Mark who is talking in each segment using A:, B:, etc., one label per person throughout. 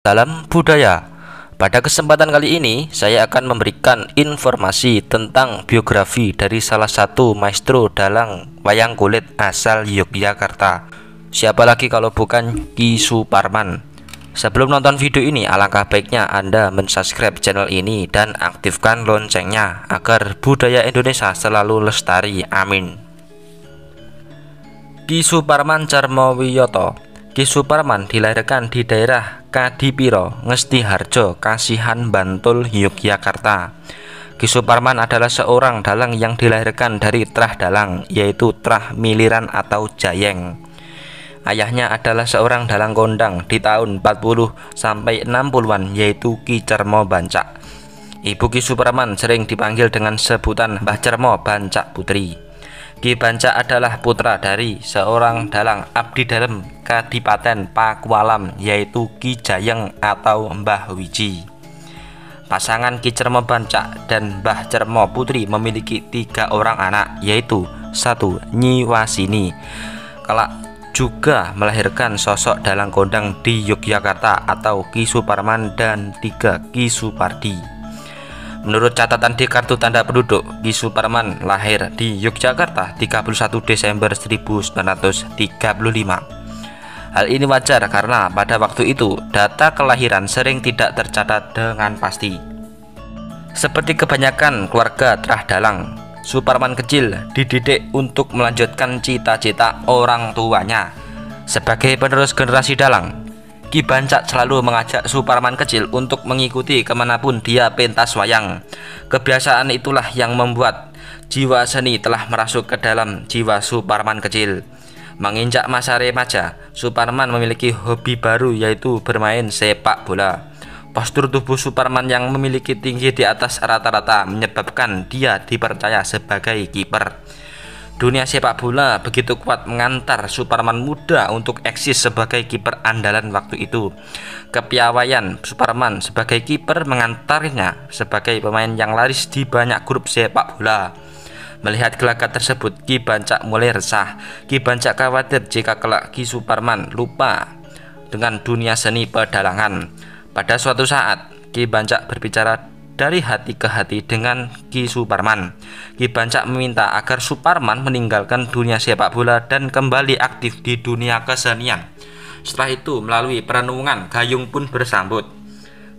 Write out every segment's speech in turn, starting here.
A: Salam budaya. Pada kesempatan kali ini, saya akan memberikan informasi tentang biografi dari salah satu maestro dalang wayang kulit asal Yogyakarta. Siapa lagi kalau bukan Ki Suparman. Sebelum nonton video ini, alangkah baiknya Anda mensubscribe channel ini dan aktifkan loncengnya agar budaya Indonesia selalu lestari. Amin. Ki Suparman Carmowiyoto. Ki Suparman dilahirkan di daerah Kadipiro, Ngesti-Harjo, Kasihan, Bantul, Yogyakarta. Ki Suparman adalah seorang dalang yang dilahirkan dari trah dalang, yaitu trah miliran atau jayeng. Ayahnya adalah seorang dalang kondang di tahun 40 sampai 60-an, yaitu Ki Cermo Bancak. Ibu Ki Suparman sering dipanggil dengan sebutan Mbah Cermo Bancak Putri. Ki Bancak adalah putra dari seorang dalang abdi dalem Kadipaten Pakualam, yaitu Ki Jayeng atau Mbah Wiji. Pasangan Ki Cermo Bancak dan Mbah Cermo Putri memiliki 3 orang anak, yaitu 1. Nyi Wasini, kelak juga melahirkan sosok dalang kondang di Yogyakarta atau Ki Suparman, dan 3. Ki Supardi. Menurut catatan di kartu tanda penduduk, Ki Suparman lahir di Yogyakarta 31 Desember 1935. Hal ini wajar karena pada waktu itu data kelahiran sering tidak tercatat dengan pasti. Seperti kebanyakan keluarga trah dalang, Suparman kecil dididik untuk melanjutkan cita-cita orang tuanya sebagai penerus generasi dalang. Ki Bancak selalu mengajak Suparman kecil untuk mengikuti kemanapun dia pentas wayang. Kebiasaan itulah yang membuat jiwa seni telah merasuk ke dalam jiwa Suparman kecil. Menginjak masa remaja, Suparman memiliki hobi baru, yaitu bermain sepak bola. Postur tubuh Suparman yang memiliki tinggi di atas rata-rata menyebabkan dia dipercaya sebagai kiper. Dunia sepak bola begitu kuat mengantar Suparman muda untuk eksis sebagai kiper andalan waktu itu. Kepiawaian Suparman sebagai kiper mengantarnya sebagai pemain yang laris di banyak grup sepak bola. Melihat gelagat tersebut, Ki Bancak mulai resah. Ki Bancak khawatir jika kelak Ki Suparman lupa dengan dunia seni pedalangan. Pada suatu saat, Ki Bancak berbicara dari hati ke hati dengan Ki Suparman. Ki Bancak meminta agar Suparman meninggalkan dunia sepak bola dan kembali aktif di dunia kesenian. Setelah itu, melalui perenungan, gayung pun bersambut.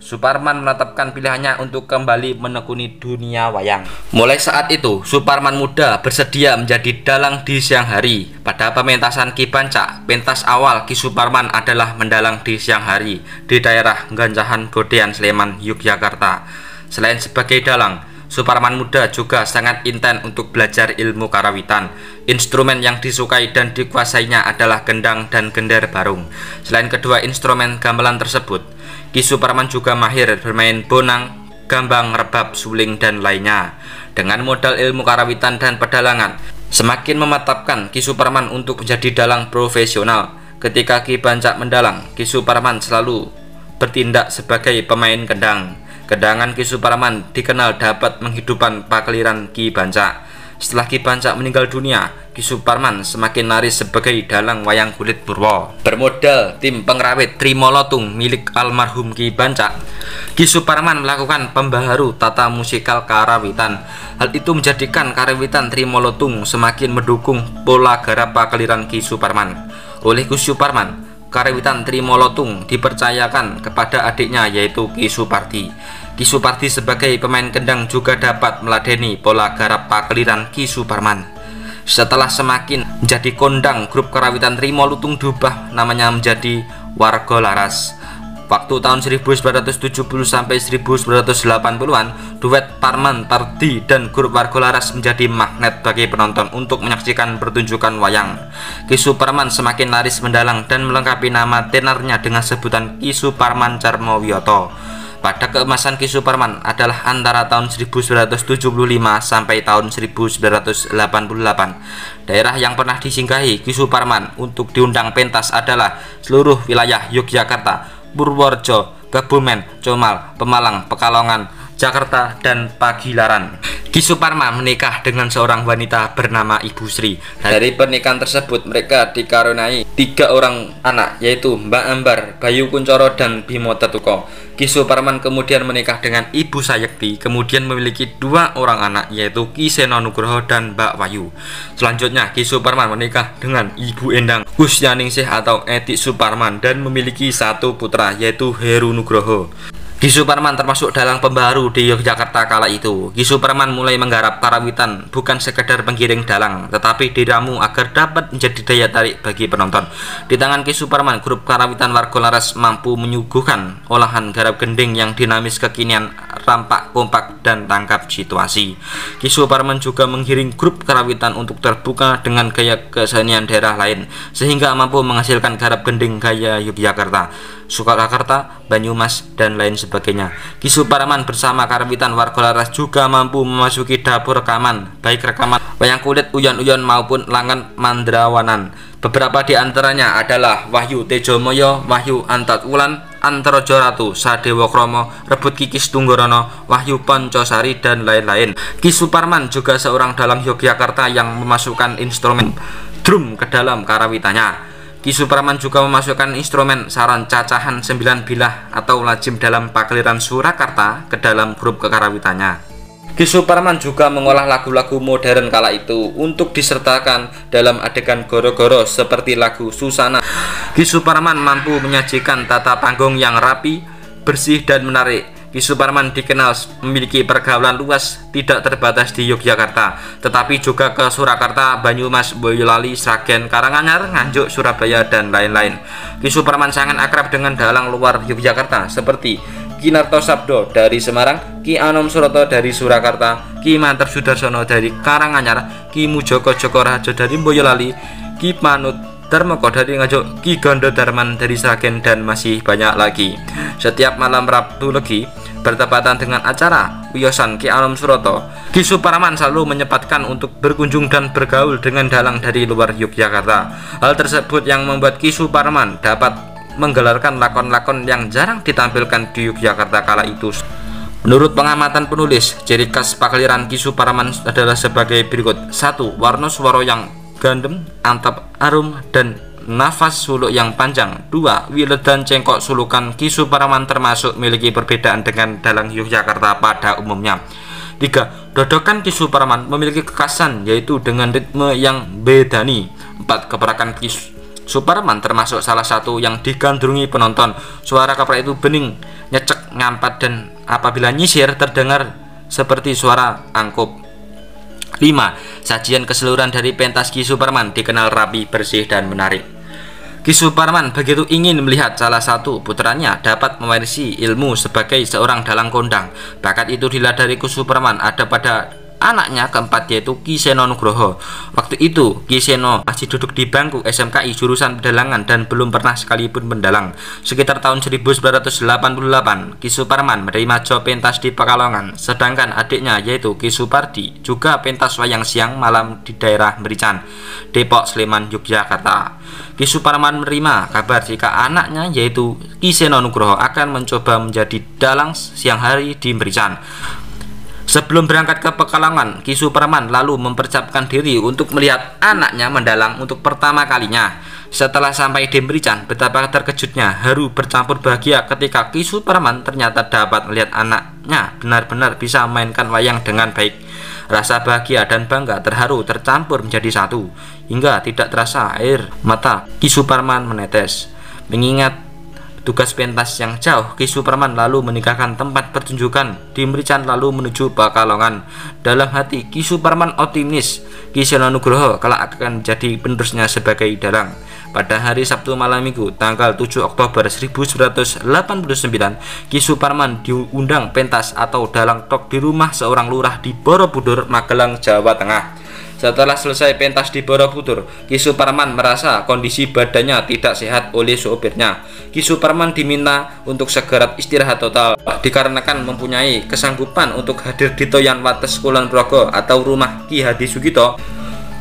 A: Suparman menetapkan pilihannya untuk kembali menekuni dunia wayang. Mulai saat itu, Suparman muda bersedia menjadi dalang di siang hari. Pada pementasan Ki Bancak, pentas awal Ki Suparman adalah mendalang di siang hari di daerah Gancahan Godean, Sleman, Yogyakarta. Selain sebagai dalang, Suparman muda juga sangat intens untuk belajar ilmu karawitan. Instrumen yang disukai dan dikuasainya adalah gendang dan gender barung. Selain kedua instrumen gamelan tersebut, Ki Suparman juga mahir bermain bonang, gambang, rebab, suling, dan lainnya. Dengan modal ilmu karawitan dan pedalangan, semakin mematapkan Ki Suparman untuk menjadi dalang profesional. Ketika Ki Bancak mendalang, Ki Suparman selalu bertindak sebagai pemain gendang. Gendangan Ki Suparman dikenal dapat menghidupkan pakliran Ki Bancak. Setelah Ki Bancak meninggal dunia, Ki Suparman semakin laris sebagai dalang wayang kulit Purwo. Bermodal tim pengrawit Trimolotung milik almarhum Ki Bancak, Ki Suparman melakukan pembaharu tata musikal karawitan. Hal itu menjadikan karawitan Trimolotung semakin mendukung pola garap pakliran Ki Suparman. Oleh Ki Suparman, karawitan Trimolotung dipercayakan kepada adiknya, yaitu Ki Supardi. Ki Supardi sebagai pemain kendang juga dapat meladeni pola garap pakliran Ki Suparman. Setelah semakin menjadi kondang, grup karawitan Trimolotung diubah namanya menjadi Warga Laras. Waktu tahun 1970 sampai 1980-an, duet Parman Pardi dan grup Warga Laras menjadi magnet bagi penonton untuk menyaksikan pertunjukan wayang. Ki Suparman semakin laris mendalang dan melengkapi nama tenornya dengan sebutan Ki Suparman Carmowiyoto. Pada keemasan Ki Suparman adalah antara tahun 1975 sampai tahun 1988. Daerah yang pernah disinggahi Ki Suparman untuk diundang pentas adalah seluruh wilayah Yogyakarta, Purworejo, Kebumen, Comal, Pemalang, Pekalongan, Jakarta, dan Pagilaran. Ki Suparman menikah dengan seorang wanita bernama Ibu Sri. Dari pernikahan tersebut mereka dikaruniai 3 orang anak, yaitu Mbak Ambar, Bayu Kuncoro, dan Bimo Tetuko. Ki Suparman kemudian menikah dengan Ibu Sayekti, kemudian memiliki 2 orang anak, yaitu Ki Seno Nugroho dan Mbak Wayu. Selanjutnya Ki Suparman menikah dengan Ibu Endang Kusyaningsih atau Edik Suparman dan memiliki 1 putra, yaitu Heru Nugroho. Ki Suparman termasuk dalang pembaru di Yogyakarta kala itu. Ki Suparman mulai menggarap karawitan bukan sekedar penggiring dalang, tetapi diramu agar dapat menjadi daya tarik bagi penonton. Di tangan Ki Suparman, grup karawitan warga laras mampu menyuguhkan olahan garap gending yang dinamis, kekinian, rampak, kompak, dan tangkap situasi. Ki Suparman juga menggiring grup karawitan untuk terbuka dengan gaya kesenian daerah lain, sehingga mampu menghasilkan garap gending gaya Yogyakarta, Surakarta, Banyumas, dan lain sebagainya. Ki Suparman bersama karawitan warga laras juga mampu memasuki dapur rekaman, baik rekaman wayang kulit, uyon-uyon maupun langan mandrawanan. Beberapa di antaranya adalah Wahyu Tejomoyo, Wahyu Antatwulan, Antarojo Ratu, Sadewa Kromo, Rebut Kikis Tunggorono, Wahyu Poncosari, dan lain-lain. Ki Suparman juga seorang dalang Yogyakarta yang memasukkan instrumen drum ke dalam karawitannya. Ki Suparman juga memasukkan instrumen saron cacahan 9 bilah atau lajim dalam pakliran Surakarta ke dalam grup kekarawitannya. Ki Suparman juga mengolah lagu-lagu modern kala itu untuk disertakan dalam adegan goro-goro seperti lagu Susana. Ki Suparman mampu menyajikan tata panggung yang rapi, bersih, dan menarik. Ki Suparman dikenal memiliki pergaulan luas, tidak terbatas di Yogyakarta, tetapi juga ke Surakarta, Banyumas, Boyolali, Sragen, Karanganyar, Nganjuk, Surabaya, dan lain-lain. Ki Suparman sangat akrab dengan dalang luar Yogyakarta seperti Ki Narto Sabdo dari Semarang, Ki Anom Suroto dari Surakarta, Ki Manter Sudarsono dari Karanganyar, Ki Mujoko Joko Rajo dari Boyolali, Ki Panut Darmoko dari Nganjuk, Ki Gondo Darman dari Sragen, dan masih banyak lagi. Setiap malam Rabu Legi bertepatan dengan acara wiyosan Ki Anom Suroto, Ki Suparman selalu menyempatkan untuk berkunjung dan bergaul dengan dalang dari luar Yogyakarta. Hal tersebut yang membuat Ki Suparman dapat menggelarkan lakon-lakon yang jarang ditampilkan di Yogyakarta kala itu. Menurut pengamatan penulis, ciri khas pakliran Ki Suparman adalah sebagai berikut: 1. Warna swara yang gandem, antap, arum, dan nafas suluk yang panjang. 2. Wilet dan cengkok sulukan Ki Suparman termasuk memiliki perbedaan dengan dalang Yogyakarta pada umumnya. 3. Dodokan Ki Suparman memiliki kekhasan, yaitu dengan ritme yang bedani. 4. Keperakan Ki Suparman termasuk salah satu yang digandrungi penonton. Suara keprak itu bening, nyecek, ngampat, dan apabila nyisir terdengar seperti suara angkup. 5. Sajian keseluruhan dari pentas Ki Suparman dikenal rapi, bersih, dan menarik. Ki Suparman begitu ingin melihat salah satu putranya dapat mewarisi ilmu sebagai seorang dalang kondang. Bakat itu dilihat dari Ki Suparman ada pada anaknya keempat, yaitu Ki Seno Nugroho. Waktu itu Ki Seno masih duduk di bangku SMKI jurusan pedalangan dan belum pernah sekalipun mendalang. Sekitar tahun 1988 Ki Suparman menerima job pentas di Pekalongan, sedangkan adiknya yaitu Ki Supardi juga pentas wayang siang malam di daerah Merican, Depok, Sleman, Yogyakarta. Ki Suparman menerima kabar jika anaknya yaitu Ki Seno Nugroho akan mencoba menjadi dalang siang hari di Merican. Sebelum berangkat ke Pekalongan, Ki Suparman lalu mempersiapkan diri untuk melihat anaknya mendalang untuk pertama kalinya. Setelah sampai di Merican, betapa terkejutnya, haru bercampur bahagia ketika Ki Suparman ternyata dapat melihat anaknya benar-benar bisa memainkan wayang dengan baik. Rasa bahagia dan bangga terharu tercampur menjadi satu, hingga tidak terasa air mata Ki Suparman menetes. Mengingat tugas pentas yang jauh, Ki Suparman lalu meninggalkan tempat pertunjukan di Merican lalu menuju Pekalongan. Dalam hati Ki Suparman optimis Ki Seno Nugroho kelak akan jadi penerusnya sebagai dalang. Pada hari Sabtu malam Minggu tanggal 7 Oktober 1989, Ki Suparman diundang pentas atau dalang tok di rumah seorang lurah di Borobudur, Magelang, Jawa Tengah. Setelah selesai pentas di Borobudur, Ki Suparman merasa kondisi badannya tidak sehat oleh sopirnya. Ki Suparman diminta untuk segera istirahat total dikarenakan mempunyai kesanggupan untuk hadir di Toyan Wates Kulon Progo atau rumah Ki Hadi Sugito.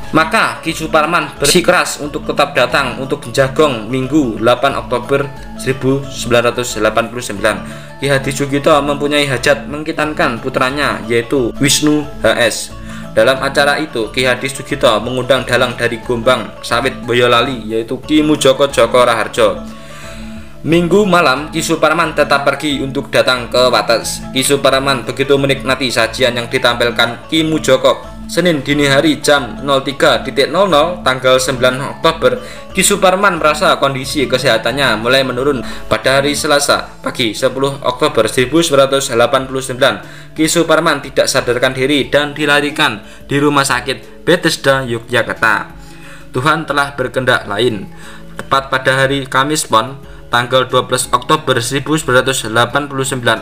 A: Maka Ki Suparman bersikeras untuk tetap datang untuk Jagong Minggu 8 Oktober 1989. Ki Hadisugito mempunyai hajat mengkitankan putranya yaitu Wisnu HS. Dalam acara itu Ki Hadisugito mengundang dalang dari Gombang Sawit Boyolali yaitu Ki Mujoko Joko Raharjo. Minggu malam Ki Suparman tetap pergi untuk datang ke Wates. Ki Suparman begitu menikmati sajian yang ditampilkan Ki Mujoko. Senin dini hari jam 03.00 tanggal 9 Oktober, Ki Suparman merasa kondisi kesehatannya mulai menurun. Pada hari Selasa pagi 10 Oktober 1989, Ki Suparman tidak sadarkan diri dan dilarikan di Rumah Sakit Bethesda, Yogyakarta. Tuhan telah berkehendak lain. Tepat pada hari Kamis Pon, tanggal 12 Oktober 1989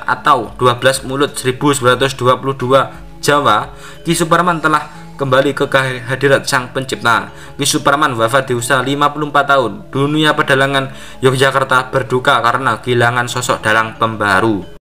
A: atau 12 Mulut 1922 Jawa, Ki Suparman telah kembali ke kehadirat Sang Pencipta. Ki Suparman wafat di usia 54 tahun. Dunia pedalangan Yogyakarta berduka karena kehilangan sosok dalang pembaharu.